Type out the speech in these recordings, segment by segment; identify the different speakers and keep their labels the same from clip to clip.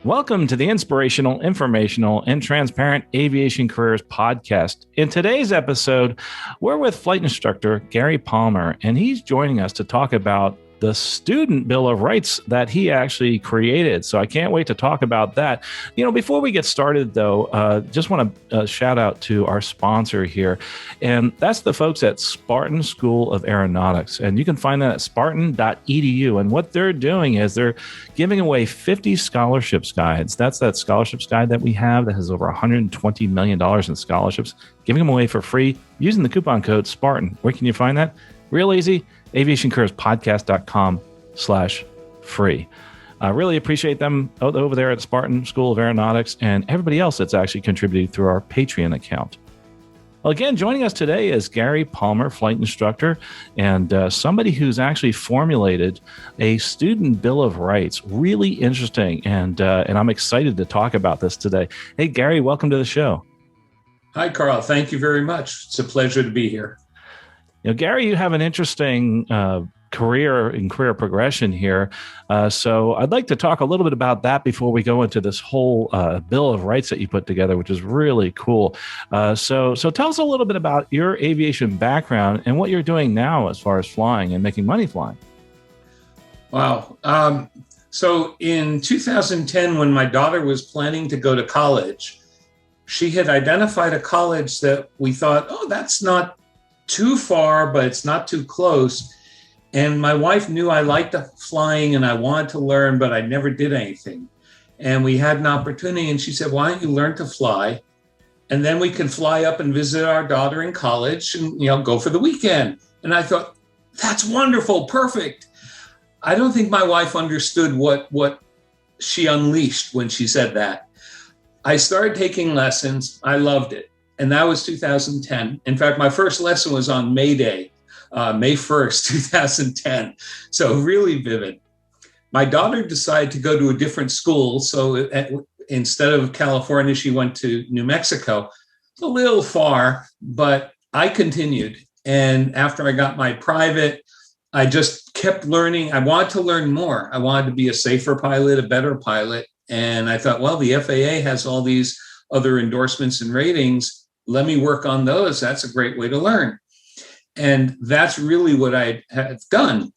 Speaker 1: Welcome to the Inspirational, Informational, and Transparent Aviation Careers Podcast. In today's episode, we're with flight instructor Gary Palmer, and he's joining us to talk about the student bill of rights that he actually created. So I can't wait to talk about that. Before we get started, though, just want to shout out to our sponsor here, and that's the folks at Spartan School of Aeronautics. And you can find that at spartan.edu. And what they're doing is they're giving away 50 scholarships guides. That's that scholarships guide that we have that has over $120 million in scholarships, giving them away for free using the coupon code Spartan. Where can you find that? Real easy. aviationcareerspodcast.com/free. I really appreciate them over there at Spartan School of Aeronautics and everybody else that's actually contributed through our Patreon account. Well, again, joining us today is Gary Palmer, flight instructor, and somebody who's actually formulated a student bill of rights. Really interesting, and I'm excited to talk about this today. Hey, Gary, welcome to the show.
Speaker 2: Hi, Carl. Thank you very much. It's a pleasure to be here.
Speaker 1: Gary, you have an interesting career progression here. So I'd like to talk a little bit about that before we go into this whole Bill of Rights that you put together, which is really cool. So tell us a little bit about your aviation background and what you're doing now as far as flying and making money flying.
Speaker 2: Wow. So in 2010, when my daughter was planning to go to college, she had identified a college that we thought, that's not too far, but it's not too close. And my wife knew I liked flying and I wanted to learn, but I never did anything. And we had an opportunity and she said, why don't you learn to fly? And then we can fly up and visit our daughter in college and, go for the weekend. And I thought, that's wonderful. Perfect. I don't think my wife understood what she unleashed when she said that. I started taking lessons. I loved it. And that was 2010. In fact, my first lesson was on May Day, May 1st, 2010. So really vivid. My daughter decided to go to a different school. So instead of California, she went to New Mexico. It's a little far, but I continued. And after I got my private, I just kept learning. I wanted to learn more. I wanted to be a safer pilot, a better pilot. And I thought, well, the FAA has all these other endorsements and ratings. Let me work on those. That's a great way to learn. And that's really what I have done.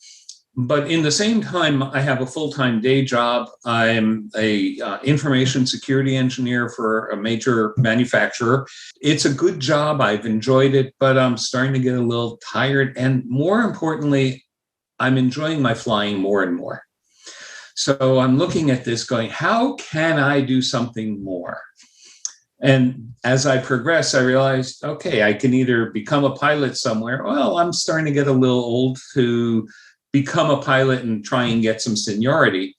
Speaker 2: But in the same time, I have a full-time day job. I'm a information security engineer for a major manufacturer. It's a good job. I've enjoyed it, but I'm starting to get a little tired. And more importantly, I'm enjoying my flying more and more. So I'm looking at this going, how can I do something more? And as I progressed, I realized, okay, I can either become a pilot somewhere. Well, I'm starting to get a little old to become a pilot and try and get some seniority.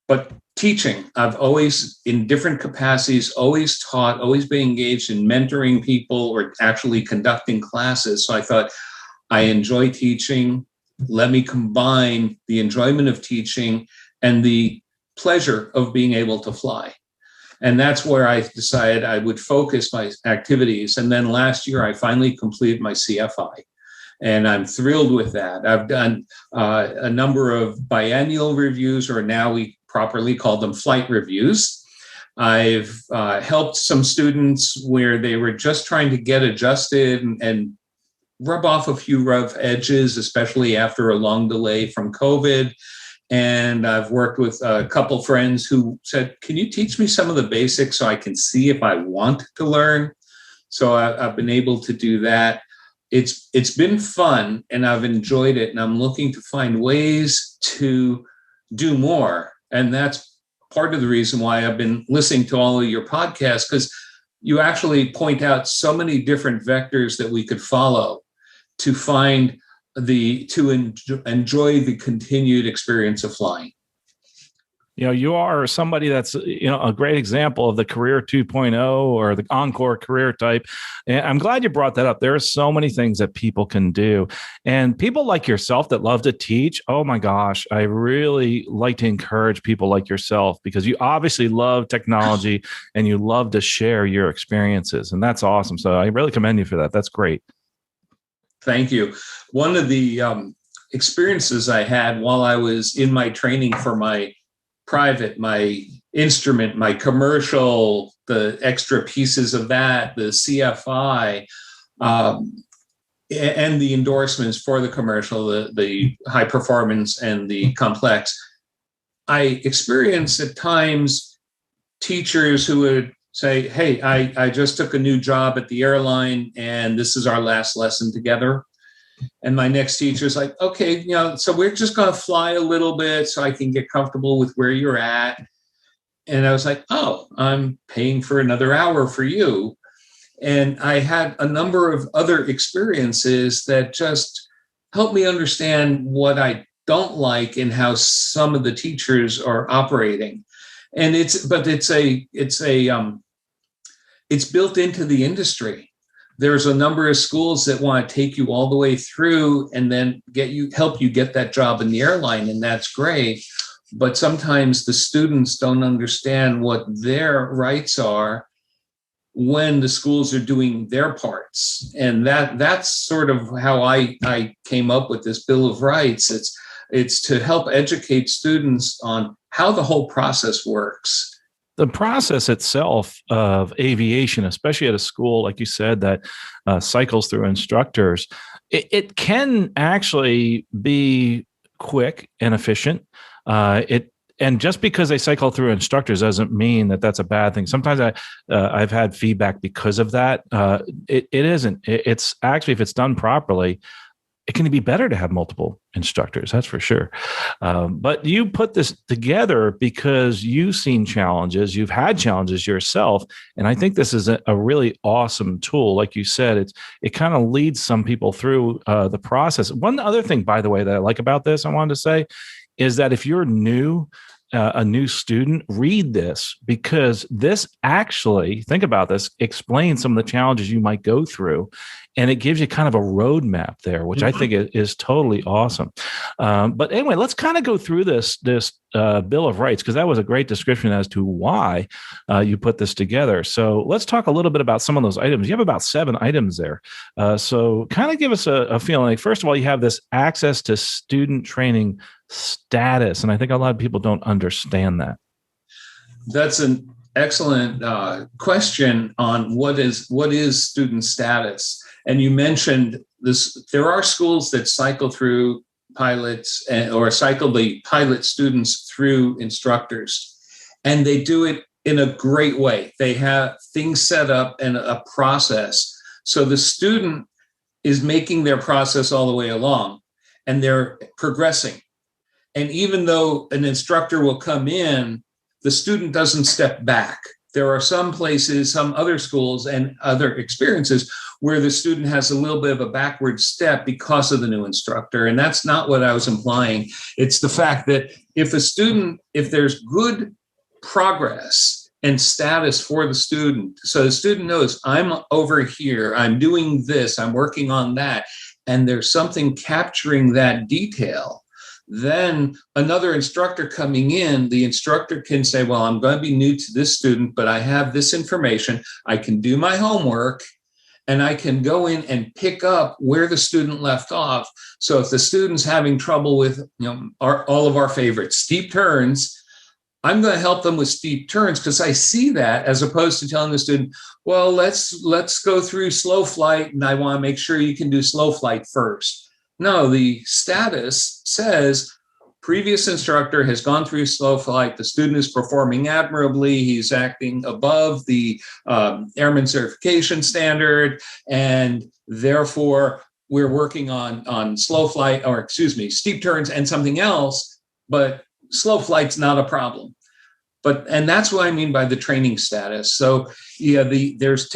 Speaker 2: But teaching, I've always, in different capacities, always taught, always been engaged in mentoring people or actually conducting classes. So I thought, I enjoy teaching. Let me combine the enjoyment of teaching and the pleasure of being able to fly. And that's where I decided I would focus my activities. And then last year, I finally completed my CFI. And I'm thrilled with that. I've done a number of biannual reviews, or now we properly call them flight reviews. I've helped some students where they were just trying to get adjusted and rub off a few rough edges, especially after a long delay from COVID. And I've worked with a couple friends who said, can you teach me some of the basics so I can see if I want to learn? So I've been able to do that. It's been fun and I've enjoyed it. And I'm looking to find ways to do more. And that's part of the reason why I've been listening to all of your podcasts, because you actually point out so many different vectors that we could follow to find enjoy the continued experience of flying.
Speaker 1: You are somebody that's, a great example of the career 2.0 or the encore career type. And I'm glad you brought that up. There are so many things that people can do. And people like yourself that love to teach, oh my gosh, I really like to encourage people like yourself because you obviously love technology and you love to share your experiences. And that's awesome. So I really commend you for that. That's great.
Speaker 2: Thank you. One of the experiences I had while I was in my training for my private, my instrument, my commercial, the extra pieces of that, the CFI, and the endorsements for the commercial, the high performance and the complex. I experience at times teachers who would say, hey, I just took a new job at the airline and this is our last lesson together. And my next teacher is like, okay, so we're just going to fly a little bit so I can get comfortable with where you're at. And I was like, oh, I'm paying for another hour for you. And I had a number of other experiences that just helped me understand what I don't like and how some of the teachers are operating. And it's built into the industry. There's a number of schools that want to take you all the way through and then help you get that job in the airline, and that's great. But sometimes the students don't understand what their rights are when the schools are doing their parts. And that's sort of how I came up with this Bill of Rights. It's to help educate students on how the whole process works.
Speaker 1: The process itself of aviation, especially at a school, like you said, that cycles through instructors, it can actually be quick and efficient. And just because they cycle through instructors doesn't mean that that's a bad thing. Sometimes I've had feedback because of that. It isn't. It's actually, if it's done properly, it can be better to have multiple instructors, that's for sure. But you put this together because you've seen challenges, you've had challenges yourself, and I think this is a really awesome tool. Like you said, it kind of leads some people through the process. One other thing, by the way, that I like about this, I wanted to say, is that if you're a new student, read this, because this actually, think about this, explains some of the challenges you might go through. And it gives you kind of a roadmap there, which I think is totally awesome. But anyway, let's kind of go through this Bill of Rights, because that was a great description as to why you put this together. So let's talk a little bit about some of those items. You have about 7 items there. So kind of give us a feeling. Like, first of all, you have this access to student training status. And I think a lot of people don't understand that.
Speaker 2: That's an excellent question on what is student status. And you mentioned this, there are schools that cycle through pilots or cycle the pilot students through instructors, and they do it in a great way. They have things set up and a process. So the student is making their process all the way along and they're progressing. And even though an instructor will come in, the student doesn't step back. There are some places, some other schools and other experiences where the student has a little bit of a backward step because of the new instructor. And that's not what I was implying. It's the fact that if there's good progress and status for the student, so the student knows, I'm over here, I'm doing this, I'm working on that, and there's something capturing that detail, then another instructor coming in, the instructor can say, well, I'm going to be new to this student, but I have this information. I can do my homework and I can go in and pick up where the student left off. So if the student's having trouble with all of our favorites, steep turns, I'm going to help them with steep turns because I see that, as opposed to telling the student, well, let's go through slow flight and I want to make sure you can do slow flight first. No, the status says previous instructor has gone through slow flight. The student is performing admirably. He's acting above the airman certification standard. And therefore, we're working on slow flight, steep turns and something else. But slow flight's not a problem. And that's what I mean by the training status. So yeah, there's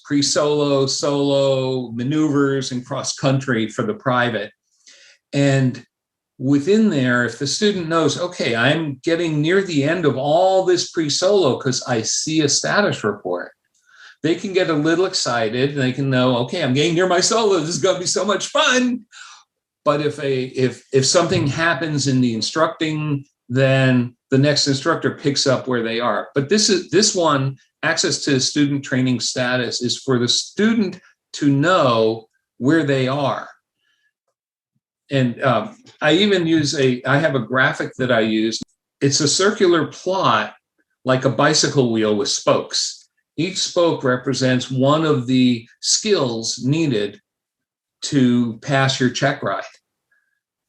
Speaker 2: pre-solo, solo, maneuvers, and cross-country for the private. And within there, if the student knows, okay, I'm getting near the end of all this pre-solo because I see a status report, they can get a little excited and they can know, okay, I'm getting near my solo. This is going to be so much fun. But if something happens in the instructing, then the next instructor picks up where they are. But this one, access to student training status, is for the student to know where they are. And I even I have a graphic that I use. it's a circular plot like a bicycle wheel with spokes. Each spoke represents one of the skills needed to pass your check ride.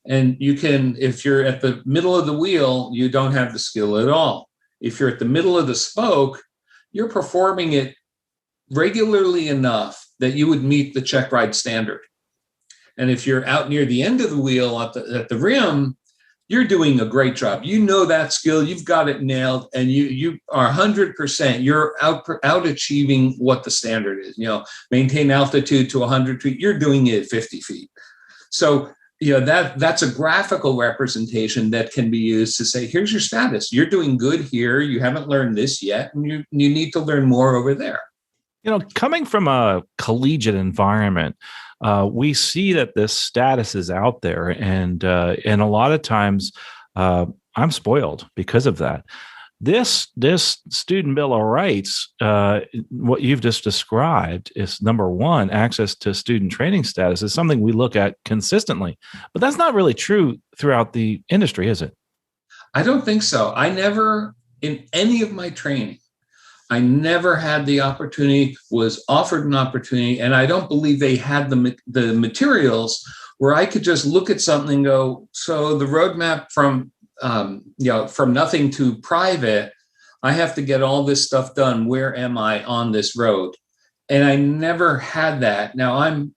Speaker 2: And you can, if you're at the middle of the wheel, you don't have the skill at all. If you're at the middle of the spoke, you're performing it regularly enough that you would meet the check ride standard. And if you're out near the end of the wheel at the rim, you're doing a great job. You know that skill, you've got it nailed, and you are 100%. You're out achieving what the standard is. Maintain altitude to 100 feet. You're doing it at 50 feet. So that's a graphical representation that can be used to say, here's your status. You're doing good here. You haven't learned this yet, and you need to learn more over there.
Speaker 1: Coming from a collegiate environment, we see that this status is out there, and a lot of times I'm spoiled because of that. This Student Bill of Rights, what you've just described, is number one, access to student training status is something we look at consistently, but that's not really true throughout the industry, is it?
Speaker 2: I don't think so. I never, in any of my training, I never had the opportunity, was offered an opportunity, and I don't believe they had the materials where I could just look at something and go, so the roadmap from nothing to private, I have to get all this stuff done. Where am I on this road? And I never had that. Now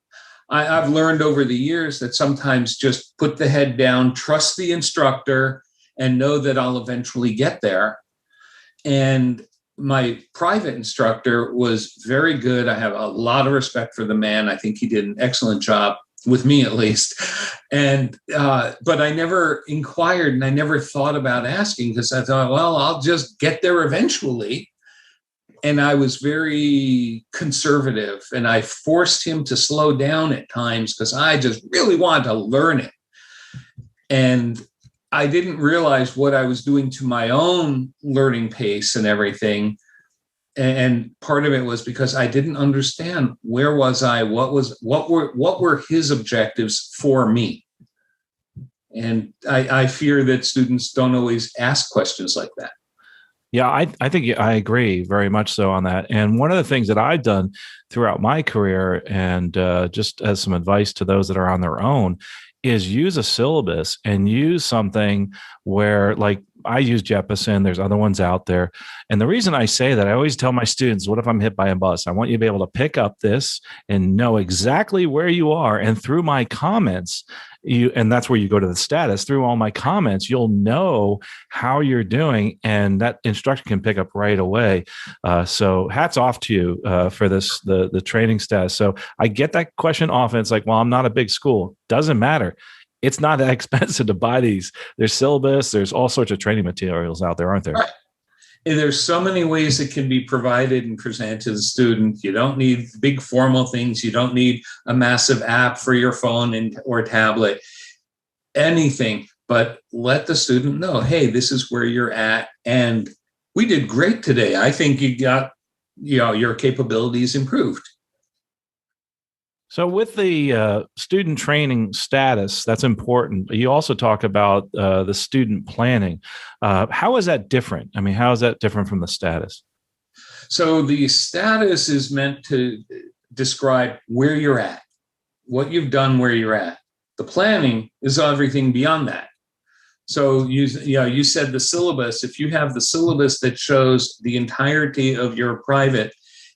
Speaker 2: I've learned over the years that sometimes just put the head down, trust the instructor, and know that I'll eventually get there. And my private instructor was very good. I have a lot of respect for the man. I think he did an excellent job with me, at least. And but I never inquired, and I never thought about asking, because I thought, well, I'll just get there eventually. And I was very conservative, and I forced him to slow down at times because I just really wanted to learn it. And I didn't realize what I was doing to my own learning pace and everything. And part of it was because I didn't understand where was I, what were his objectives for me. And I fear that students don't always ask questions like that.
Speaker 1: Yeah, I think I agree very much so on that. And one of the things that I've done throughout my career, and just as some advice to those that are on their own, is use a syllabus and use something where, like, I use Jeppesen. There's other ones out there. And the reason I say that, I always tell my students, what if I'm hit by a bus? I want you to be able to pick up this and know exactly where you are. And through my comments, and that's where you go to the status. Through all my comments, you'll know how you're doing, and that instructor can pick up right away. So hats off to you for this, the training status. So I get that question often. It's like, well, I'm not a big school. Doesn't matter. It's not that expensive to buy these. There's syllabus. There's all sorts of training materials out there, aren't there?
Speaker 2: Right. And there's so many ways it can be provided and presented to the student. You don't need big formal things. You don't need a massive app for your phone or tablet, anything, but let the student know, hey, this is where you're at. And we did great today. I think you got, your capabilities improved.
Speaker 1: So with the student training status, that's important. You also talk about the student planning. How is that different? I mean, how is that different from the status?
Speaker 2: So the status is meant to describe where you're at, what you've done, where you're at. The planning is everything beyond that. So you said the syllabus. If you have the syllabus that shows the entirety of your private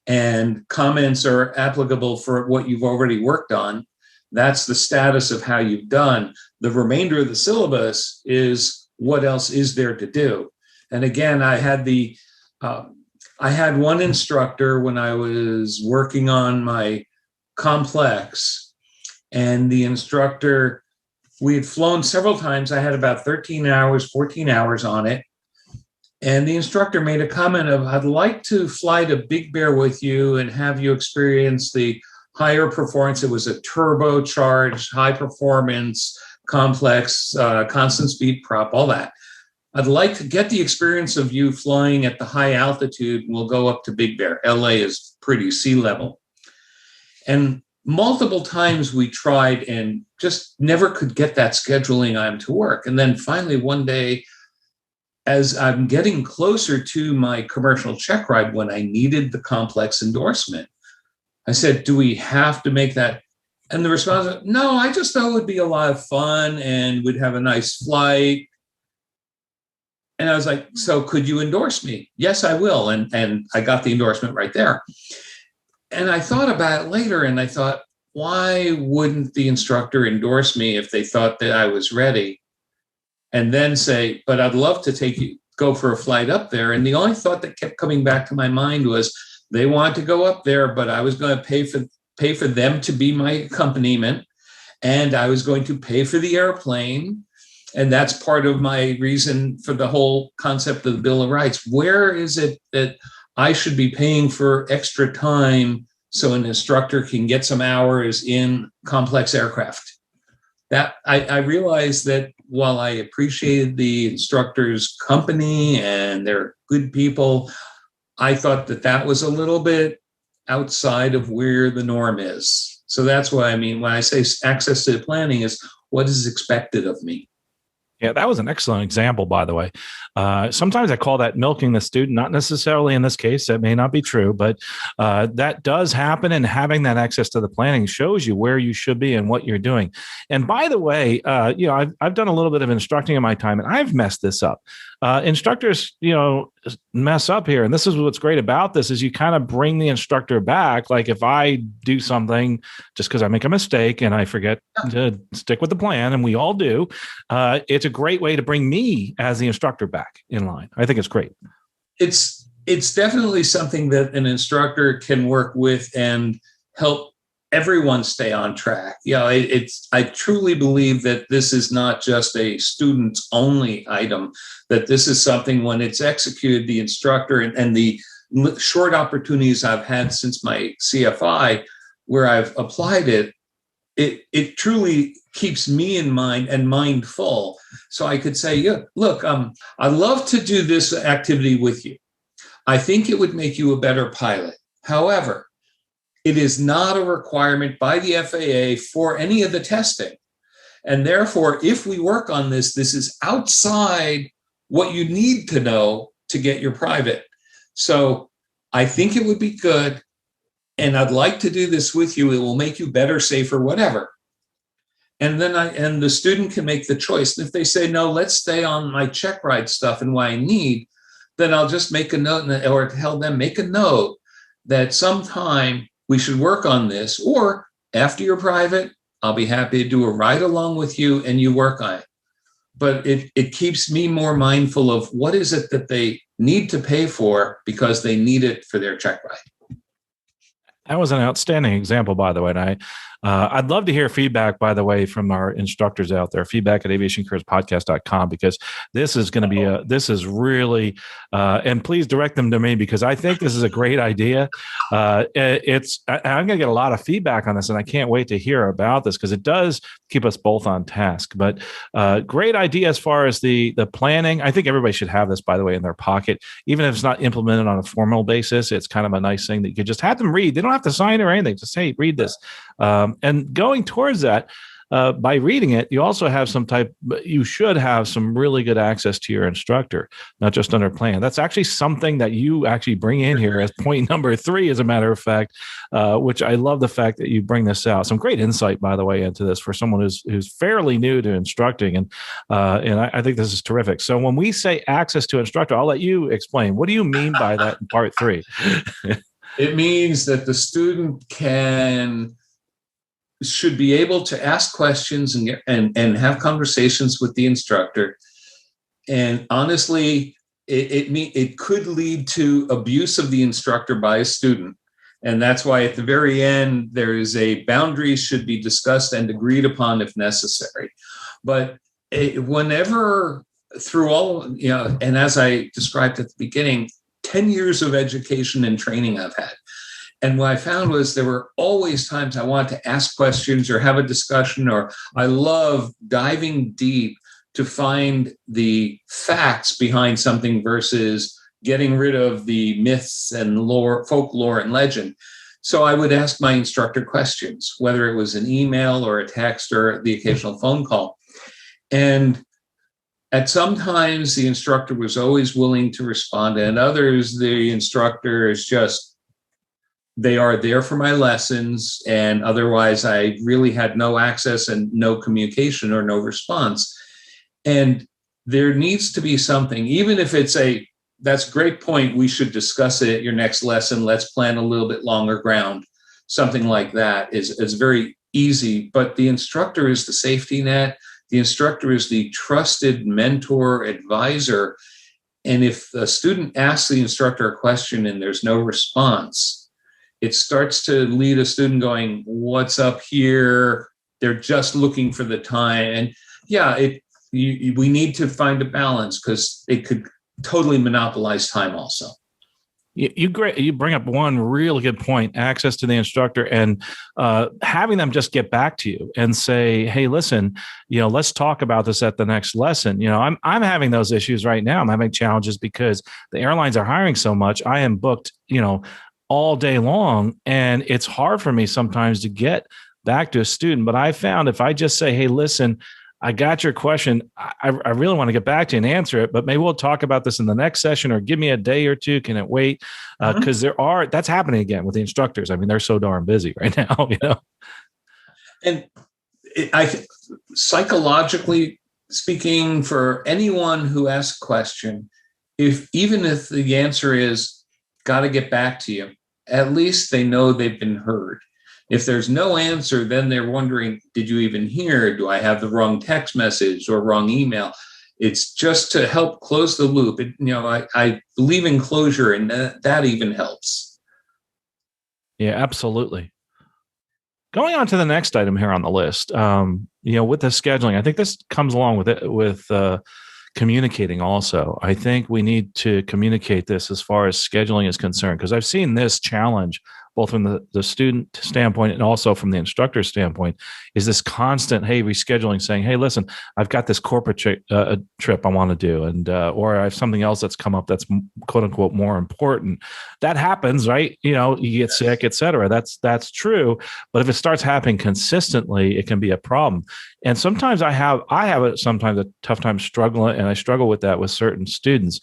Speaker 2: and comments are applicable for what you've already worked on, that's the status of how you've done. The remainder of the syllabus is what else is there to do. And again, I had one instructor when I was working on my complex, and the instructor, we had flown several times. I had about 13 hours, 14 hours on it. And the instructor made a comment of, I'd like to fly to Big Bear with you and have you experience the higher performance. It was a turbocharged, high performance, complex, constant speed prop, all that. I'd like to get the experience of you flying at the high altitude. We'll go up to Big Bear. LA is pretty sea level. And multiple times we tried and just never could get that scheduling on to work. And then finally one day, as I'm getting closer to my commercial check ride, when I needed the complex endorsement, I said, do we have to make that? And the response was, no, I just thought it would be a lot of fun and we'd have a nice flight. And I was like, so could you endorse me? Yes, I will. And I got the endorsement right there. And I thought about it later and I thought, why wouldn't the instructor endorse me if they thought that I was ready? And then say, but I'd love to go for a flight up there. And the only thought that kept coming back to my mind was they wanted to go up there, but I was going to pay for them to be my accompaniment. And I was going to pay for the airplane. And that's part of my reason for the whole concept of the Bill of Rights. Where is it that I should be paying for extra time so an instructor can get some hours in complex aircraft? That I realized that while I appreciated the instructor's company and they're good people, I thought that was a little bit outside of where the norm is. So that's why, when I say access to the planning is what is expected of me.
Speaker 1: Yeah, that was an excellent example, by the way. Sometimes I call that milking the student, not necessarily in this case. That may not be true, but that does happen. And having that access to the planning shows you where you should be and what you're doing. And by the way, I've done a little bit of instructing in my time, and I've messed this up. Instructors, mess up here. And this is what's great about this is you kind of bring the instructor back. Like if I do something just because I make a mistake and I forget to stick with the plan, and we all do, it's a great way to bring me as the instructor back in line. I think it's great.
Speaker 2: It's definitely something that an instructor can work with and help everyone stay on track. I truly believe that this is not just a students only item, that this is something when it's executed, the instructor and the short opportunities I've had since my CFI where I've applied it, it truly keeps me in mind and mindful. So I could say, look, I'd love to do this activity with you. I think it would make you a better pilot. However, it is not a requirement by the FAA for any of the testing. And therefore, if we work on this, this is outside what you need to know to get your private. So I think it would be good. And I'd like to do this with you. It will make you better, safer, whatever. And then the student can make the choice. And if they say, no, let's stay on my check ride stuff and what I need, then I'll just make a note or tell them, make a note that sometime we should work on this, or after you're private, I'll be happy to do a ride along with you and you work on it. But it keeps me more mindful of what is it that they need to pay for because they need it for their check ride.
Speaker 1: That was an outstanding example, by the way. And I'd love to hear feedback, by the way, from our instructors out there, feedback at aviationcareerspodcast.com, because this is going to be this is really, and please direct them to me because I think this is a great idea. I'm going to get a lot of feedback on this and I can't wait to hear about this because it does keep us both on task, but great idea as far as the planning. I think everybody should have this, by the way, in their pocket, even if it's not implemented on a formal basis. It's kind of a nice thing that you could just have them read. They don't have to sign or anything. Just say, read this. And going towards that, by reading it, you also have you should have some really good access to your instructor, not just under plan. That's actually something that you actually bring in here as point number 3, as a matter of fact, which I love the fact that you bring this out. Some great insight, by the way, into this for someone who's fairly new to instructing. And I think this is terrific. So when we say access to instructor, I'll let you explain. What do you mean by that in part 3?
Speaker 2: It means that the student should be able to ask questions and have conversations with the instructor. And honestly, it could lead to abuse of the instructor by a student. And that's why at the very end, there is a boundaries should be discussed and agreed upon if necessary. But whenever through all, and as I described at the beginning, 10 years of education and training I've had. And what I found was there were always times I wanted to ask questions or have a discussion, or I love diving deep to find the facts behind something versus getting rid of the myths and folklore and legend. So I would ask my instructor questions, whether it was an email or a text or the occasional phone call. And At some times, the instructor was always willing to respond, and others, the instructor is just, they are there for my lessons, and otherwise I really had no access and no communication or no response. And there needs to be something, even if it's that's a great point, we should discuss it at your next lesson, let's plan a little bit longer ground. Something like that is very easy, but the instructor is the safety net. The instructor is the trusted mentor, advisor. And if a student asks the instructor a question and there's no response, it starts to lead a student going, what's up here? They're just looking for the time. And yeah, we need to find a balance, because it could totally monopolize time also.
Speaker 1: You bring up one really good point: access to the instructor, and having them just get back to you and say, "Hey, listen, let's talk about this at the next lesson." I'm having those issues right now. I'm having challenges because the airlines are hiring so much. I am booked, all day long, and it's hard for me sometimes to get back to a student. But I found if I just say, "Hey, listen, I got your question. I really want to get back to you and answer it, but maybe we'll talk about this in the next session, or give me a day or two. Can it wait?" Because that's happening again with the instructors. I mean, they're so darn busy right now,
Speaker 2: And psychologically speaking, for anyone who asks a question, even if the answer is got to get back to you, at least they know they've been heard. If there's no answer, then they're wondering, did you even hear? Do I have the wrong text message or wrong email? It's just to help close the loop. I believe in closure, and that even helps.
Speaker 1: Yeah, absolutely. Going on to the next item here on the list, with the scheduling, I think this comes along with it, with communicating also. I think we need to communicate this as far as scheduling is concerned, because I've seen this challenge both from the student standpoint and also from the instructor standpoint, is this constant, hey, rescheduling, saying, hey, listen, I've got this corporate trip I want to do, and or I have something else that's come up that's quote unquote more important. That happens, right? You get sick, et cetera. That's true. But if it starts happening consistently, it can be a problem. And sometimes I have sometimes a tough time struggling, and I struggle with that with certain students.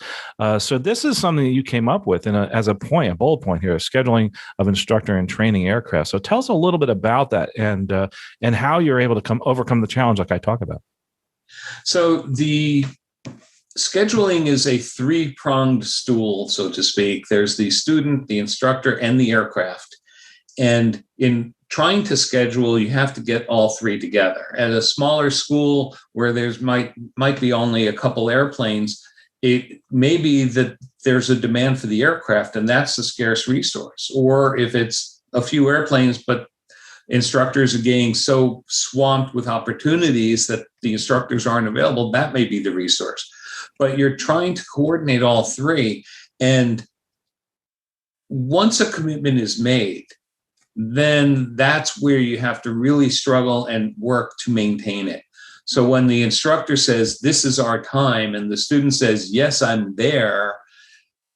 Speaker 1: So this is something that you came up with as a bullet point here, scheduling of instructor and training aircraft. So tell us a little bit about that, and how you're able to overcome the challenge like I talk about.
Speaker 2: So the scheduling is a three-pronged stool, so to speak. There's the student, the instructor, and the aircraft. And in trying to schedule, you have to get all three together. At a smaller school where there's might be only a couple airplanes, it may be that there's a demand for the aircraft, and that's a scarce resource. Or if it's a few airplanes, but instructors are getting so swamped with opportunities that the instructors aren't available, that may be the resource. But you're trying to coordinate all three. And once a commitment is made, then that's where you have to really struggle and work to maintain it. So when the instructor says, this is our time, and the student says, yes, I'm there,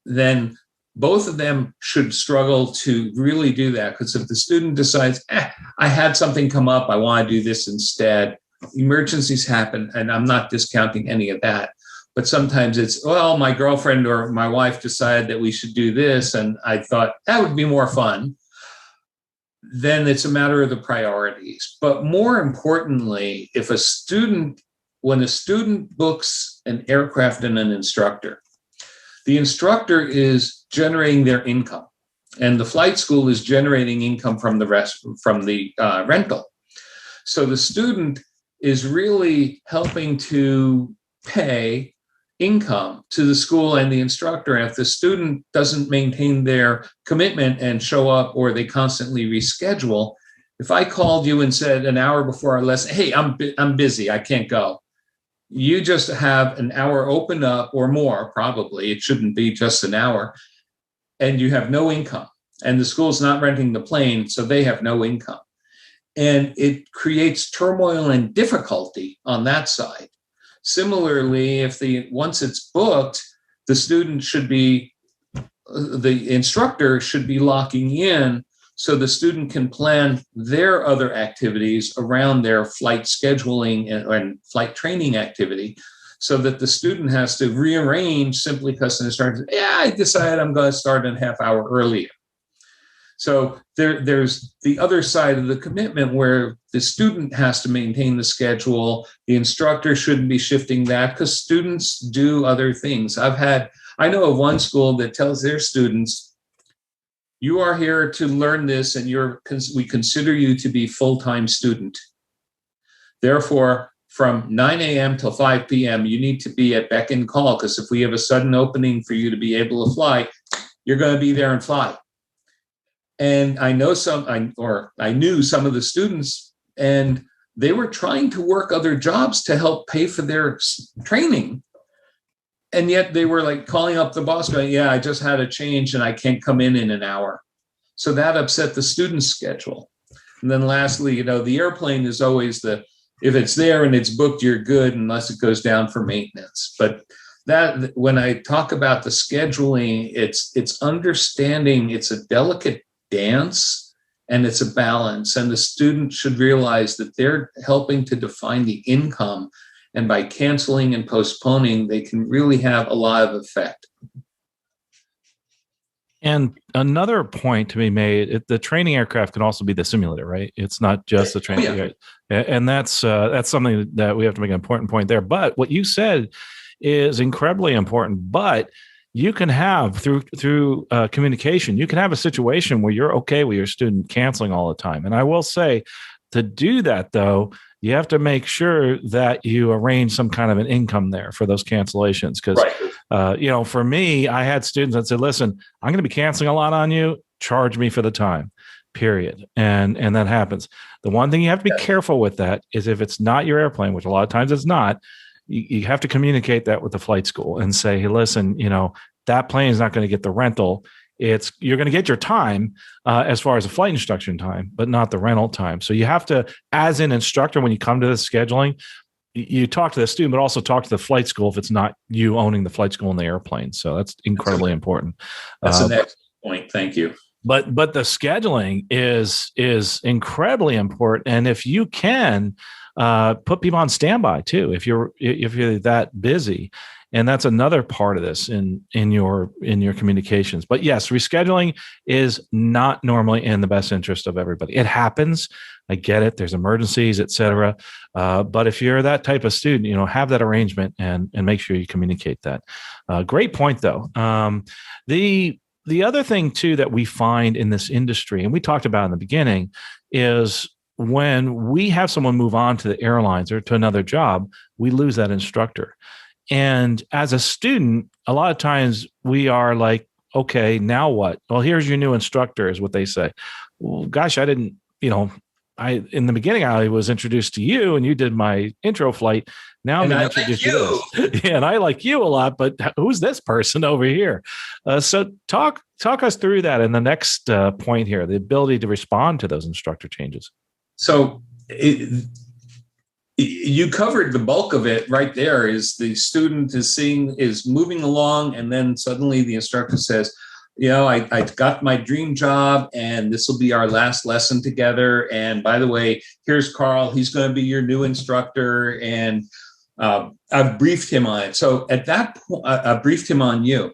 Speaker 2: then both of them should struggle to really do that. Because if the student decides, I had something come up, I want to do this instead, emergencies happen, and I'm not discounting any of that. But sometimes it's, well, my girlfriend or my wife decided that we should do this, and I thought that would be more fun. Then it's a matter of the priorities. But more importantly, when a student books an aircraft and an instructor, the instructor is generating their income, and the flight school is generating income from the rental. So the student is really helping to pay income to the school and the instructor. And if the student doesn't maintain their commitment and show up, or they constantly reschedule, if I called you and said an hour before our lesson, hey, I'm busy, I can't go, you just have an hour open up, or more, probably. It shouldn't be just an hour. And you have no income. And the school's not renting the plane, so they have no income. And it creates turmoil and difficulty on that side. Similarly, once it's booked, the instructor should be locking in, so the student can plan their other activities around their flight scheduling and flight training activity. so that the student has to rearrange simply because the instructor, I decided I'm going to start a half hour earlier. So there's the other side of the commitment where the student has to maintain the schedule. The instructor shouldn't be shifting that because students do other things. I know of one school that tells their students, you are here to learn this and we consider you to be full-time student. Therefore, from 9 a.m. till 5 p.m., you need to be at beck and call, because if we have a sudden opening for you to be able to fly, you're going to be there and fly. And I knew some of the students, and they were trying to work other jobs to help pay for their training. And yet they were like calling up the boss going, I just had a change and I can't come in an hour. So that upset the student's schedule. And then lastly, the airplane is always if it's there and it's booked, you're good unless it goes down for maintenance. But that, when I talk about the scheduling, it's understanding it's a delicate dance and it's a balance. And the student should realize that they're helping to define the income. And by canceling and postponing, they can really have a lot of effect.
Speaker 1: And another point to be made, the training aircraft can also be the simulator, right? It's not just the training. And that's something that we have to make an important point there. But what you said is incredibly important. But you can have through communication, you can have a situation where you're okay with your student canceling all the time. And I will say, to do that, though, you have to make sure that you arrange some kind of an income there for those cancellations. Because, for me, I had students that said, listen, I'm going to be canceling a lot on you. Charge me for the time, period. And that happens. The one thing you have to be careful with that is if it's not your airplane, which a lot of times it's not, you have to communicate that with the flight school and say, hey, listen, that plane is not going to get the rental. You're going to get your time as far as the flight instruction time, but not the rental time. So you have to, as an instructor, when you come to the scheduling, you talk to the student, but also talk to the flight school if it's not you owning the flight school and the airplane. So that's incredibly important.
Speaker 2: That's an excellent point. Thank you.
Speaker 1: But the scheduling is incredibly important. And if you can put people on standby too, if you're that busy. And that's another part of this in your communications. But yes, rescheduling is not normally in the best interest of everybody. It happens. I get it. There's emergencies, et cetera. But if you're that type of student, have that arrangement and make sure you communicate that. Great point, though. The other thing, too, that we find in this industry, and we talked about in the beginning, is when we have someone move on to the airlines or to another job, we lose that instructor. And as a student, a lot of times we are like, okay, now what? Well, here's your new instructor is what they say. Well, gosh, I didn't, in the beginning, I was introduced to you and you did my intro flight. Now I'm introduced to you. Yeah, and I like you a lot, but who's this person over here? So talk us through that in the next point here, the ability to respond to those instructor changes.
Speaker 2: So you covered the bulk of it right there. Is the student is moving along, and then suddenly the instructor says, I got my dream job, and this will be our last lesson together. And by the way, here's Carl. He's going to be your new instructor, and I've briefed him on it. So at that point, I briefed him on you.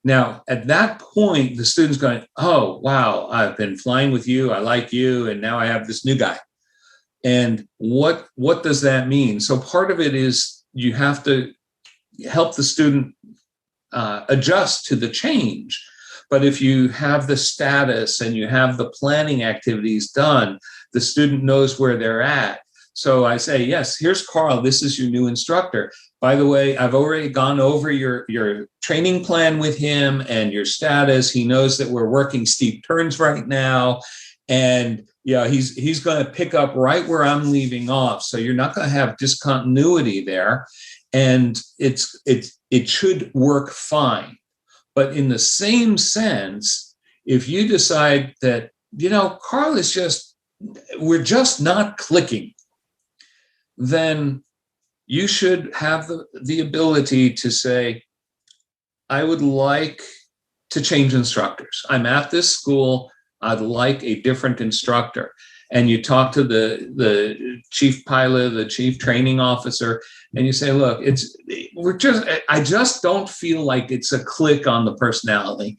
Speaker 2: Now, at that point, the student's going, oh, wow, I've been flying with you. I like you. And now I have this new guy. And what does that mean? So part of it is you have to help the student adjust to the change. But if you have the status and you have the planning activities done, the student knows where they're at. So I say, yes, here's Carl. This is your new instructor. By the way, I've already gone over your training plan with him and your status. He knows that we're working steep turns right now. And he's going to pick up right where I'm leaving off. So you're not going to have discontinuity there. And it should work fine. But in the same sense, if you decide that, Carl we're just not clicking, then you should have the ability to say, I would like to change instructors. I'm at this school. I'd like a different instructor. and you talk to the chief pilot, the chief training officer, and you say, look, I just don't feel like it's a click on the personality.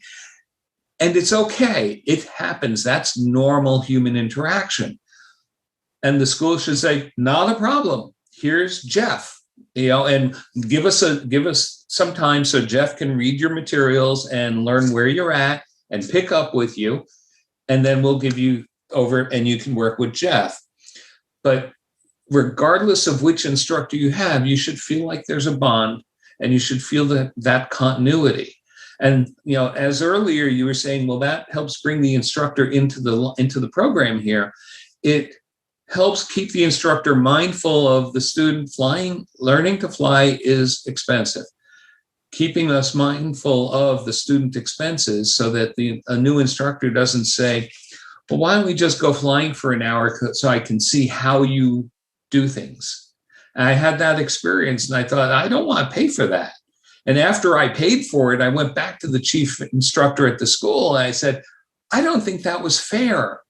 Speaker 2: And it's okay. It happens. That's normal human interaction. And the school should say, not a problem. Here's Jeff, and give us some time so Jeff can read your materials and learn where you're at and pick up with you. And then we'll give you over and you can work with Jeff. But regardless of which instructor you have, you should feel like there's a bond and you should feel that continuity. And, as earlier you were saying, well, that helps bring the instructor into the program here. It helps keep the instructor mindful of the student flying. Learning to fly is expensive. Keeping us mindful of the student expenses so that a new instructor doesn't say, well, why don't we just go flying for an hour so I can see how you do things? And I had that experience and I thought, I don't want to pay for that. And after I paid for it, I went back to the chief instructor at the school and I said, I don't think that was fair.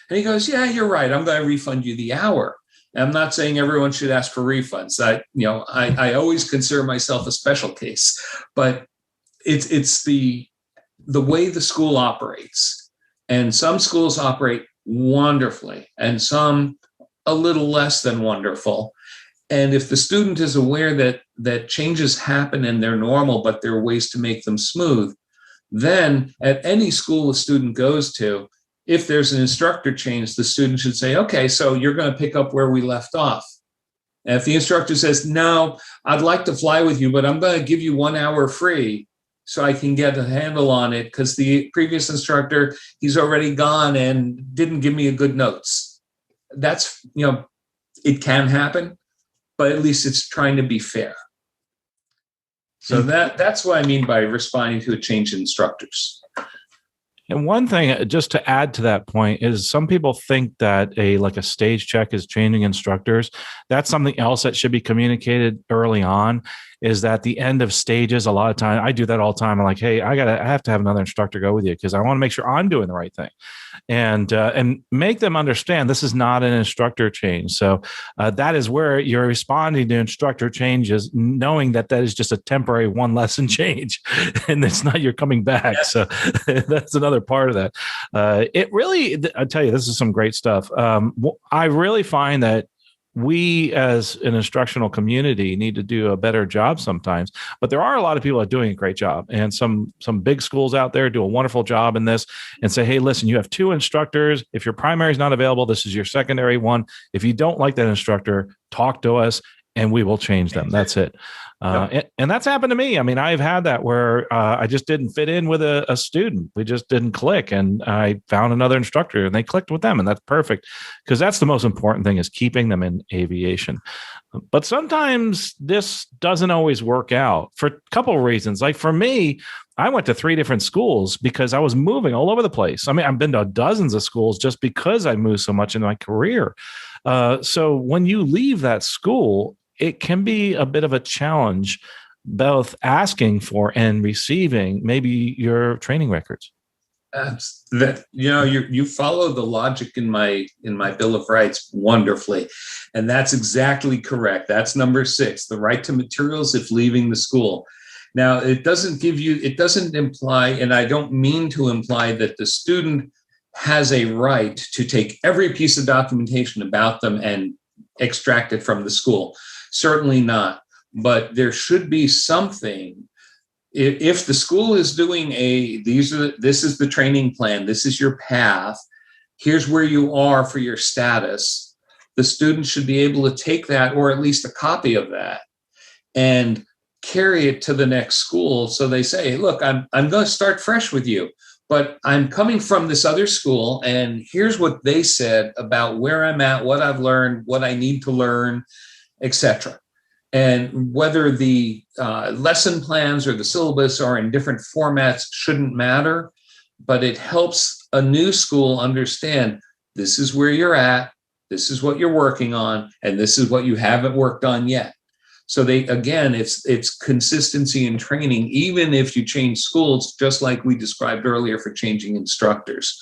Speaker 2: And he goes, yeah, you're right. I'm going to refund you the hour. And I'm not saying everyone should ask for refunds. I always consider myself a special case, but it's the way the school operates. And some schools operate wonderfully and some a little less than wonderful. And if the student is aware that changes happen and they're normal, but there are ways to make them smooth, then at any school a student goes to, if there's an instructor change, the student should say, okay, so you're going to pick up where we left off. And if the instructor says, no, I'd like to fly with you, but I'm going to give you 1 hour free so I can get a handle on it because the previous instructor, he's already gone and didn't give me a good notes. That's, it can happen, but at least it's trying to be fair. So that's what I mean by responding to a change in instructors.
Speaker 1: And one thing, just to add to that point, is some people think that a stage check is changing instructors. That's something else that should be communicated early on. Is that the end of stages? A lot of time, I do that all the time. I'm like, hey, I have to have another instructor go with you because I want to make sure I'm doing the right thing, and make them understand this is not an instructor change. So that is where you're responding to instructor changes, knowing that is just a temporary one lesson change, and it's not you're coming back. Yes. So that's another part of that. It really, I tell you, this is some great stuff. I really find that we as an instructional community need to do a better job sometimes, but there are a lot of people that are doing a great job, and some big schools out there do a wonderful job in this and say, hey, listen, you have 2 instructors. If your primary is not available, this is your secondary one. If you don't like that instructor, talk to us and we will change them. That's it. And that's happened to me. I mean, I've had that where I just didn't fit in with a student. We just didn't click. And I found another instructor and they clicked with them. And that's perfect because that's the most important thing is keeping them in aviation. But sometimes this doesn't always work out for a couple of reasons. Like for me, I went to 3 different schools because I was moving all over the place. I mean, I've been to dozens of schools just because I moved so much in my career. So when you leave that school, it can be a bit of a challenge, both asking for and receiving maybe your training records.
Speaker 2: You follow the logic in my Bill of Rights wonderfully, and that's exactly correct. That's number 6, the right to materials if leaving the school. Now, it doesn't imply, and I don't mean to imply that the student has a right to take every piece of documentation about them and extract it from the school. Certainly not. But there should be something. If the school is doing this is the training plan, this is your path, here's where you are for your status, the student should be able to take that, or at least a copy of that, and carry it to the next school. So they say, look, I'm going to start fresh with you, but I'm coming from this other school, and here's what they said about where I'm at, what I've learned, what I need to learn, etc. And whether the lesson plans or the syllabus are in different formats shouldn't matter, but it helps a new school understand this is where you're at, this is what you're working on, and this is what you haven't worked on yet. So it's consistency in training, even if you change schools, just like we described earlier for changing instructors.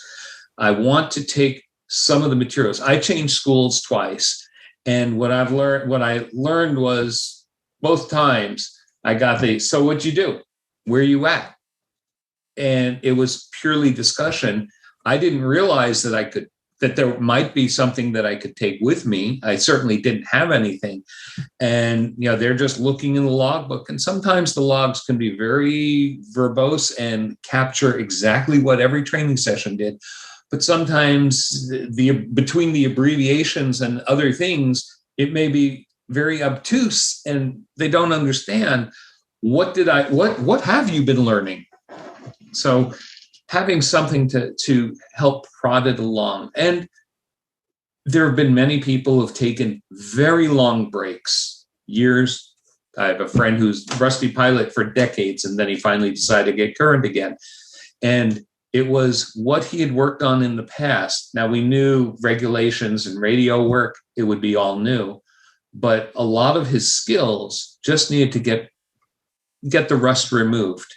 Speaker 2: I want to take some of the materials. I changed schools twice. And what I learned was both times I got so what'd you do? Where are you at? And it was purely discussion. I didn't realize that there might be something that I could take with me. I certainly didn't have anything. And, they're just looking in the logbook. And sometimes the logs can be very verbose and capture exactly what every training session did. But sometimes between the abbreviations and other things, it may be very obtuse and they don't understand what have you been learning? So having something to help prod it along. And there have been many people who have taken very long breaks, years. I have a friend who's rusty pilot for decades, and then he finally decided to get current again. And it was what he had worked on in the past. Now, we knew regulations and radio work, it would be all new. But a lot of his skills just needed to get the rust removed.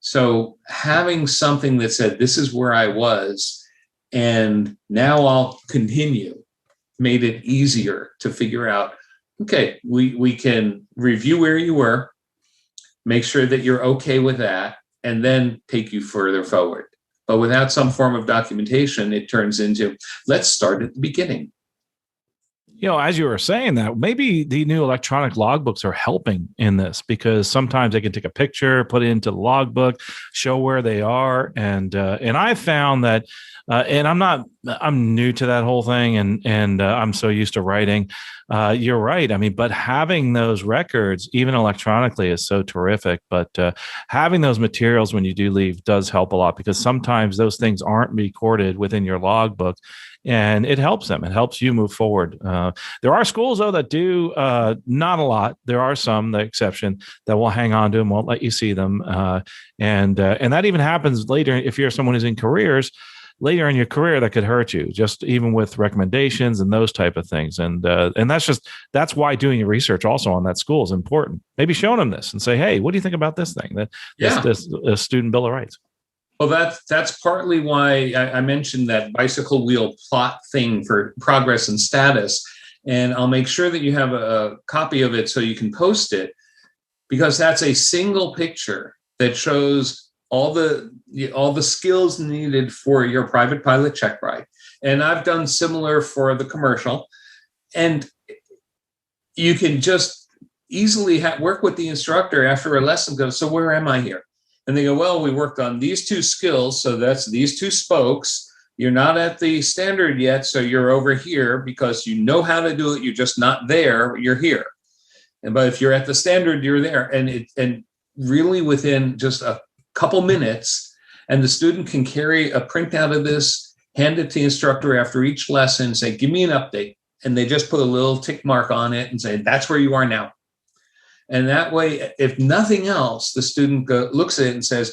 Speaker 2: So having something that said, this is where I was, and now I'll continue, made it easier to figure out, okay, we can review where you were, make sure that you're okay with that, and then take you further forward. But without some form of documentation, it turns into, let's start at the beginning.
Speaker 1: As you were saying that, maybe the new electronic logbooks are helping in this, because sometimes they can take a picture, put it into the logbook, show where they are. And I found that, and I'm new to that whole thing, and I'm so used to writing. You're right. I mean, but having those records, even electronically, is so terrific. But having those materials when you do leave does help a lot, because sometimes those things aren't recorded within your logbook. And it helps them. It helps you move forward. There are schools, though, that do not a lot. There are some, the exception, that will hang on to them, won't let you see them. And that even happens later. If you're someone who's in careers, later in your career, that could hurt you, just even with recommendations and those type of things. And that's why doing your research also on that school is important. Maybe showing them this and say, hey, what do you think about this thing? This student bill of rights.
Speaker 2: Well, that's partly why I mentioned that bicycle wheel plot thing for progress and status. And I'll make sure that you have a copy of it so you can post it, because that's a single picture that shows all the skills needed for your private pilot check ride. And I've done similar for the commercial. And you can just easily work with the instructor after a lesson, go, so where am I here? And they go, well, we worked on these two skills. So that's these two spokes. You're not at the standard yet. So you're over here because you know how to do it. You're just not there. You're here. But if you're at the standard, you're there. And really within just a couple minutes, and the student can carry a printout of this, hand it to the instructor after each lesson, say, give me an update. And they just put a little tick mark on it and say, that's where you are now. And that way, if nothing else, the student looks at it and says,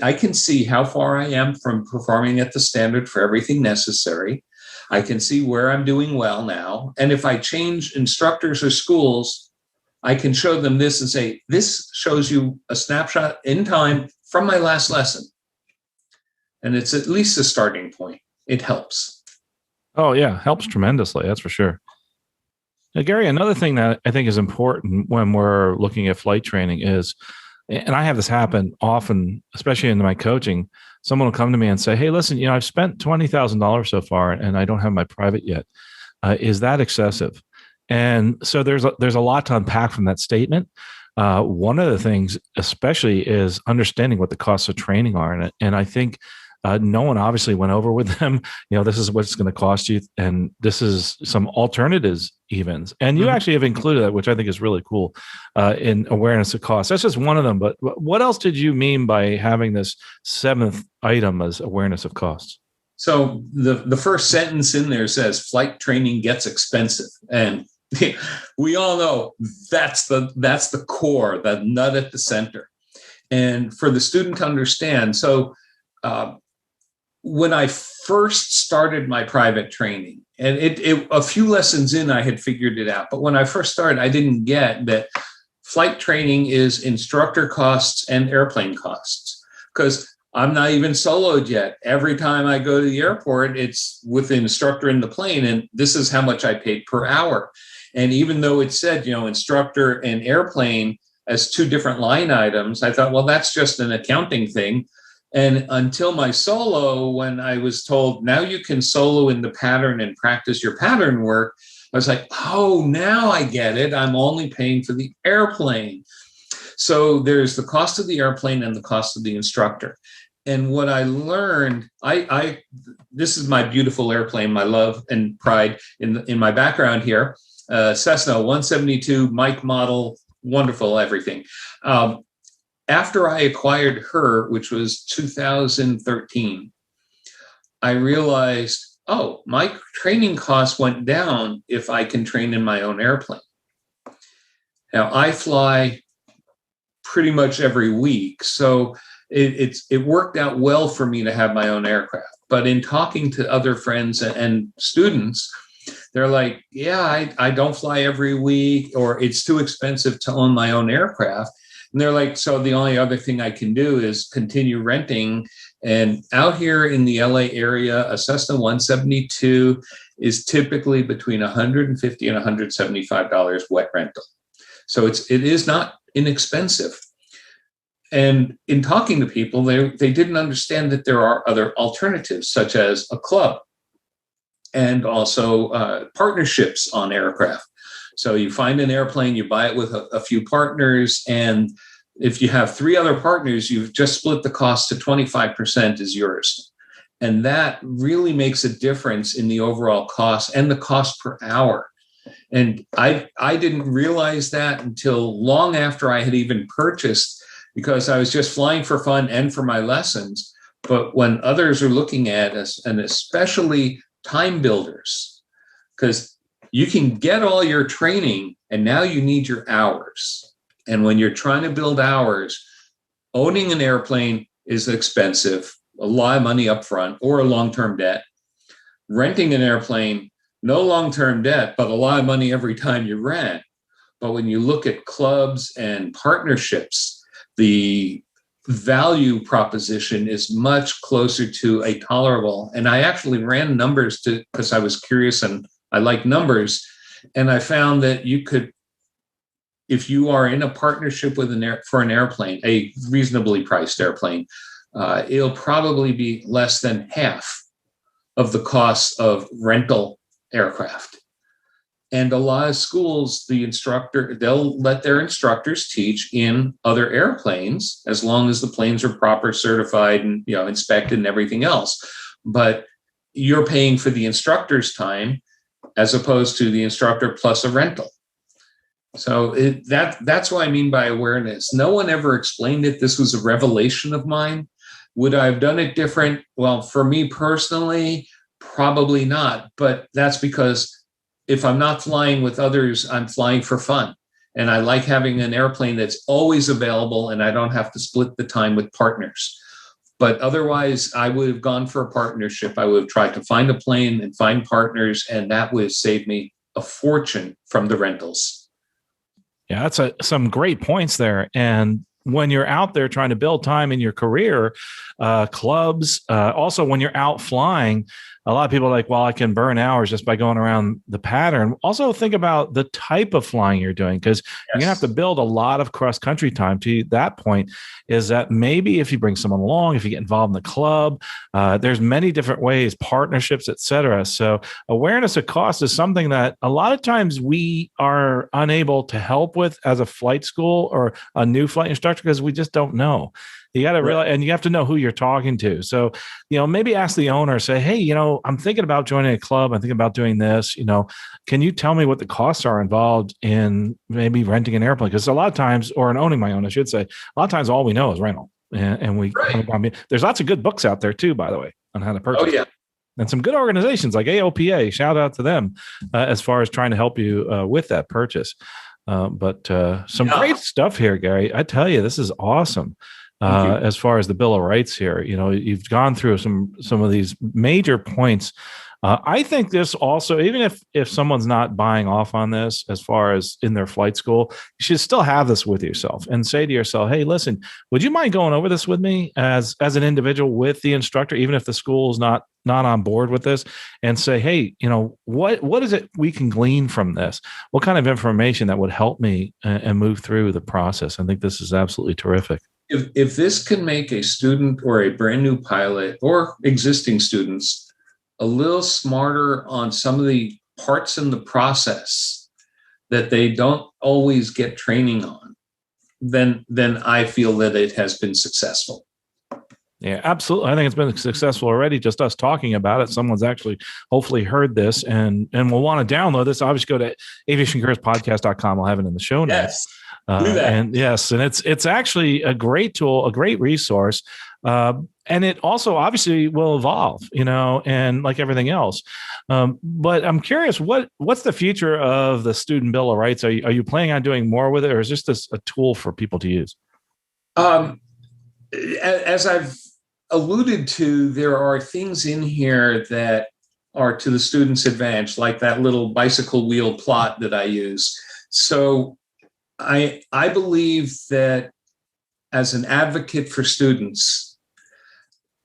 Speaker 2: I can see how far I am from performing at the standard for everything necessary. I can see where I'm doing well now. And if I change instructors or schools, I can show them this and say, this shows you a snapshot in time from my last lesson. And it's at least a starting point. It helps.
Speaker 1: Oh, yeah. Helps tremendously. That's for sure. Now, Gary, another thing that I think is important when we're looking at flight training is, and I have this happen often, especially in my coaching, someone will come to me and say, hey, listen, I've spent $20,000 so far and I don't have my private yet. Is that excessive? And so there's a lot to unpack from that statement. One of the things especially is understanding what the costs of training are. And I think no one obviously went over with them, this is what it's going to cost you. And this is some alternatives even. And you actually have included that, which I think is really cool, in awareness of cost. That's just one of them. But what else did you mean by having this seventh item as awareness of costs?
Speaker 2: So the first sentence in there says flight training gets expensive. And we all know that's the core, the nut at the center. And for the student to understand, so when I first started my private training, and a few lessons in, I had figured it out. But when I first started, I didn't get that flight training is instructor costs and airplane costs, because I'm not even soloed yet. Every time I go to the airport, it's with the instructor in the plane, and this is how much I paid per hour. And even though it said, instructor and airplane as two different line items, I thought, well, that's just an accounting thing. And until my solo, when I was told, now you can solo in the pattern and practice your pattern work, I was like, oh, now I get it. I'm only paying for the airplane. So there's the cost of the airplane and the cost of the instructor. And what I learned, this is my beautiful airplane, my love and pride in my background here, Cessna 172 Mike model, wonderful everything. After I acquired her, which was 2013, I realized, oh, my training costs went down if I can train in my own airplane. Now, I fly pretty much every week, so it worked out well for me to have my own aircraft. But in talking to other friends and students, they're like, yeah, I don't fly every week, or it's too expensive to own my own aircraft. And they're like, so the only other thing I can do is continue renting. And out here in the LA area, a Cessna 172 is typically between $150 and $175 wet rental. So it is not inexpensive. And in talking to people, they didn't understand that there are other alternatives, such as a club and also partnerships on aircraft. So you find an airplane, you buy it with a few partners, and if you have 3 other partners, you've just split the cost to 25% is yours. And that really makes a difference in the overall cost and the cost per hour. And I didn't realize that until long after I had even purchased, because I was just flying for fun and for my lessons. But when others are looking at us, and especially time builders, because you can get all your training and now you need your hours. And when you're trying to build hours, owning an airplane is expensive, a lot of money up front, or a long-term debt. Renting an airplane, no long-term debt, but a lot of money every time you rent. But when you look at clubs and partnerships, the value proposition is much closer to a tolerable. And I actually ran numbers because I was curious and I like numbers. And I found that you could, if you are in a partnership with for an airplane, a reasonably priced airplane, it'll probably be less than half of the cost of rental aircraft. And a lot of schools, they'll let their instructors teach in other airplanes as long as the planes are proper certified and inspected and everything else. But you're paying for the instructor's time as opposed to the instructor plus a rental. So that's what I mean by awareness. No one ever explained it. This was a revelation of mine. Would I have done it different? Well, for me personally, probably not. But that's because if I'm not flying with others, I'm flying for fun. And I like having an airplane that's always available and I don't have to split the time with partners. But otherwise, I would have gone for a partnership. I would have tried to find a plane and find partners, and that would have saved me a fortune from the rentals.
Speaker 1: Yeah, that's some great points there. And when you're out there trying to build time in your career, clubs, also when you're out flying, a lot of people are like, well, I can burn hours just by going around the pattern. Also think about the type of flying you're doing, because you're going to have to build a lot of cross-country time. To that point is that maybe if you bring someone along, if you get involved in the club, there's many different ways, partnerships, et cetera. So awareness of cost is something that a lot of times we are unable to help with as a flight school or a new flight instructor because we just don't know. You got to realize, and you have to know who you're talking to. So, maybe ask the owner, say, hey, I'm thinking about joining a club. I'm thinking about doing this. Can you tell me what the costs are involved in maybe renting an airplane? Because a lot of times, or in owning my own, I should say, a lot of times all we know is rental. And we, there's lots of good books out there too, by the way, on how to purchase. Oh, yeah. And some good organizations like AOPA, shout out to them as far as trying to help you with that purchase. But some great stuff here, Gary. I tell you, this is awesome. As far as the Bill of Rights here, you've gone through some of these major points I think this also, even if someone's not buying off on this as far as in their flight school, you should still have this with yourself and say to yourself, hey, listen, would you mind going over this with me as an individual with the instructor, even if the school is not on board with this, and say, hey, what is it we can glean from this? What kind of information that would help me and move through the process? I think this is absolutely terrific.
Speaker 2: If this can make a student or a brand new pilot or existing students a little smarter on some of the parts in the process that they don't always get training on, then I feel that it has been successful.
Speaker 1: Yeah, absolutely. I think it's been successful already. Just us talking about it. Someone's actually hopefully heard this and will want to download this. Obviously, go to aviationcareerspodcast.com. We'll have it in the show notes.
Speaker 2: Yes. Do that.
Speaker 1: And it's actually a great tool, a great resource. And it also obviously will evolve, and like everything else. But I'm curious, what's the future of the Student Bill of Rights? Are you planning on doing more with it, or is this a tool for people to use?
Speaker 2: As I've alluded to, there are things in here that are to the student's advantage, like that little bicycle wheel plot that I use. So I believe that as an advocate for students,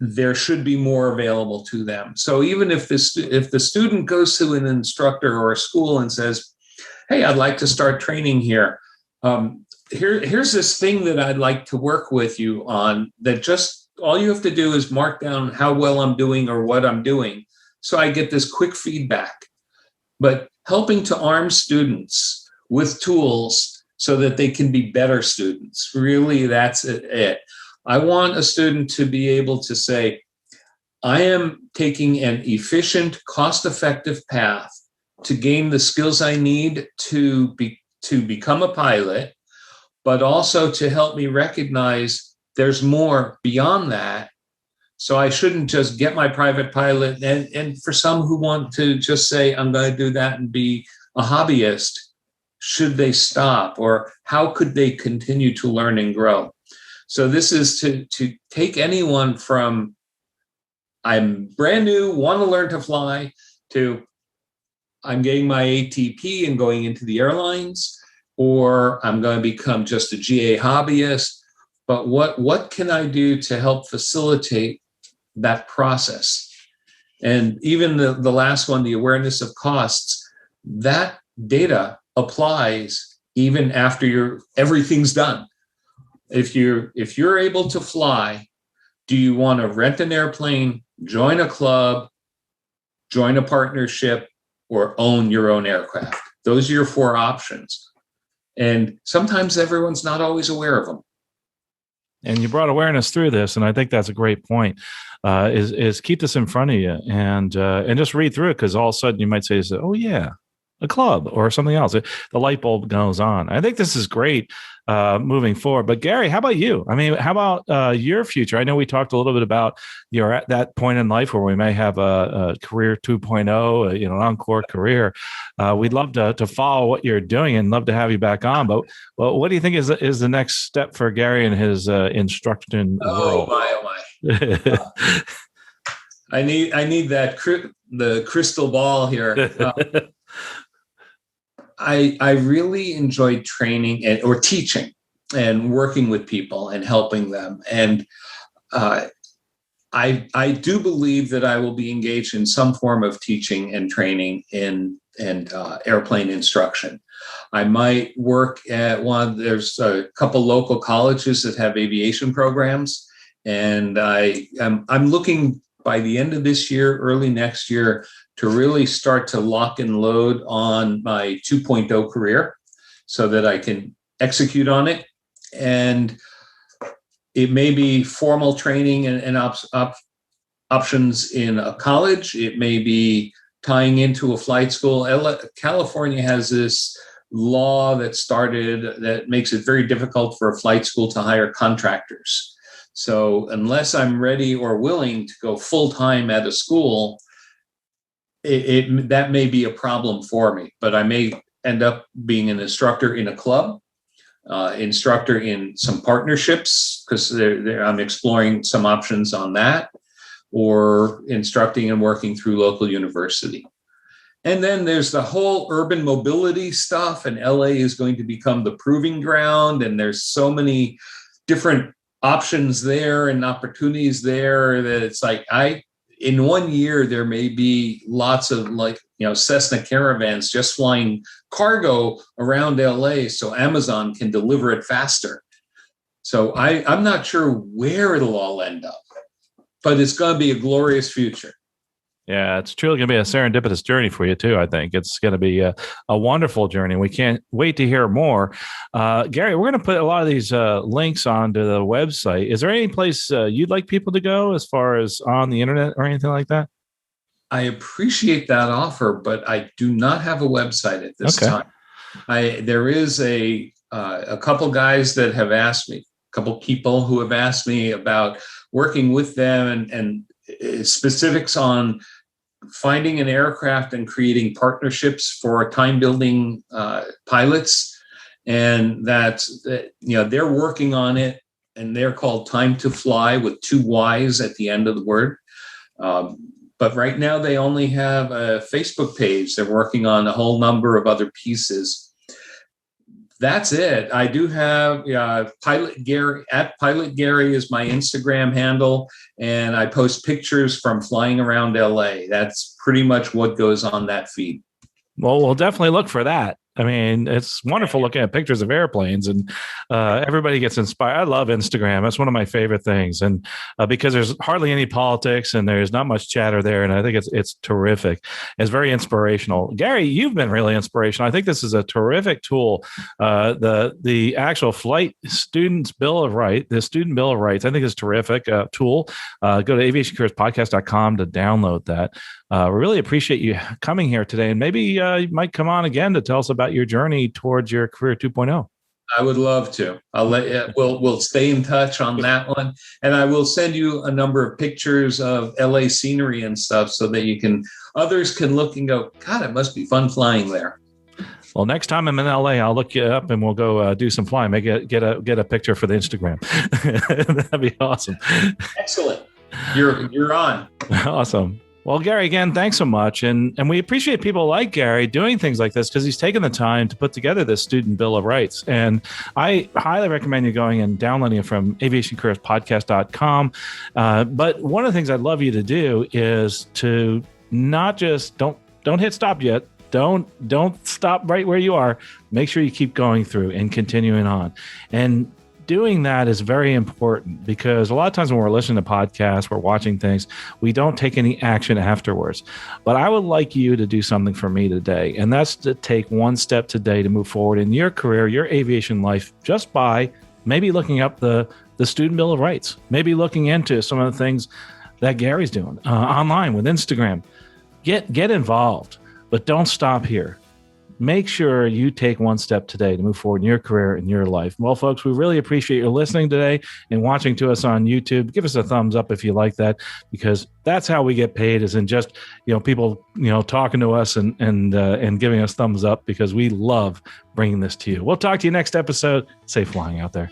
Speaker 2: there should be more available to them. So even if the student goes to an instructor or a school and says, hey, I'd like to start training here. Here's this thing that I'd like to work with you on, that just all you have to do is mark down how well I'm doing or what I'm doing. So I get this quick feedback. But helping to arm students with tools so that they can be better students, really, that's it. I want a student to be able to say, I am taking an efficient, cost-effective path to gain the skills I need to become a pilot, but also to help me recognize there's more beyond that. So I shouldn't just get my private pilot. And for some who want to just say, I'm going to do that and be a hobbyist, should they stop? Or how could they continue to learn and grow? So this is to take anyone from I'm brand new, want to learn to fly, to I'm getting my ATP and going into the airlines, or I'm going to become just a GA hobbyist. But what can I do to help facilitate that process? And even the last one, the awareness of costs, that data applies even after everything's done. If you're able to fly, do you want to rent an airplane, join a club, join a partnership, or own your own aircraft? Those are your four options. And sometimes everyone's not always aware of them.
Speaker 1: And you brought awareness through this, and I think that's a great point. Is keep this in front of you and just read through it, because all of a sudden you might say, "Oh yeah, a club or something else." The light bulb goes on. I think this is great moving forward. But Gary, how about you? I mean, how about your future? I know we talked a little bit about you're at that point in life where we may have a career 2.0, an encore career. We'd love to follow what you're doing and love to have you back on. But what do you think is the next step for Gary and his instruction world?
Speaker 2: Oh my. I need the crystal ball here. I really enjoyed training or teaching and working with people and helping them. And I do believe that I will be engaged in some form of teaching and training and airplane instruction. I might work at there's a couple local colleges that have aviation programs. And I'm looking by the end of this year, early next year, to really start to lock and load on my 2.0 career so that I can execute on it. And it may be formal training and options in a college. It may be tying into a flight school. California has this law that makes it very difficult for a flight school to hire contractors. So unless I'm ready or willing to go full-time at a school, that may be a problem for me. But I may end up being an instructor in a club, instructor in some partnerships, because I'm exploring some options on that. or instructing and working through local university. And then there's the whole urban mobility stuff, and LA is going to become the proving ground. And there's so many different options there and opportunities there that it's like, in 1 year, there may be lots of Cessna caravans just flying cargo around LA so Amazon can deliver it faster. So I'm not sure where it'll all end up, but it's going to be a glorious future.
Speaker 1: Yeah, it's truly going to be a serendipitous journey for you too. I think it's going to be a wonderful journey. We can't wait to hear more. Gary, we're going to put a lot of these links onto the website. Is there any place you'd like people to go as far as on the internet or anything like that?
Speaker 2: I appreciate that offer, but I do not have a website at this time. There is a couple guys that have asked me, a couple people who have asked me about working with them and specifics on finding an aircraft and creating partnerships for time-building pilots, and they're working on it, and they're called Time to Fly with 2 Y's at the end of the word. But right now they only have a Facebook page. They're working on a whole number of other pieces. That's it. I do have Pilot Gary at Pilot Gary is my Instagram handle, and I post pictures from flying around LA. That's pretty much what goes on that feed.
Speaker 1: Well, we'll definitely look for that. I mean, it's wonderful looking at pictures of airplanes, and everybody gets inspired. I love Instagram. That's one of my favorite things. And because there's hardly any politics and there's not much chatter there. And I think it's terrific. It's very inspirational. Gary, you've been really inspirational. I think this is a terrific tool. The actual Flight Students Bill of Rights, the Student Bill of Rights, I think is a terrific tool. Go to aviationcareerspodcast.com to download that. We really appreciate you coming here today, and maybe you might come on again to tell us about your journey towards your career 2.0.
Speaker 2: I would love to. I'll let you, we'll stay in touch on that one, and I will send you a number of pictures of LA scenery and stuff so that others can look and go, God, it must be fun flying there.
Speaker 1: Well, next time I'm in LA, I'll look you up and we'll go do some flying. Maybe get a picture for the Instagram. That'd be awesome.
Speaker 2: Excellent. You're on.
Speaker 1: Awesome. Well, Gary, again, thanks so much. And we appreciate people like Gary doing things like this because he's taken the time to put together this Student Bill of Rights. And I highly recommend you going and downloading it from aviationcareerspodcast.com. But one of the things I'd love you to do is to not just don't hit stop yet. Don't stop right where you are. Make sure you keep going through and continuing on. And doing that is very important because a lot of times when we're listening to podcasts, we're watching things, we don't take any action afterwards. But I would like you to do something for me today, and that's to take one step today to move forward in your career, your aviation life, just by maybe looking up the Student Bill of Rights, maybe looking into some of the things that Gary's doing online with Instagram. Get involved, but don't stop here. Make sure you take one step today to move forward in your career and your life. Well, folks, we really appreciate your listening today and watching to us on YouTube. Give us a thumbs up if you like that, because that's how we get paid, is in just, people, talking to us and giving us thumbs up, because we love bringing this to you. We'll talk to you next episode. Safe flying out there.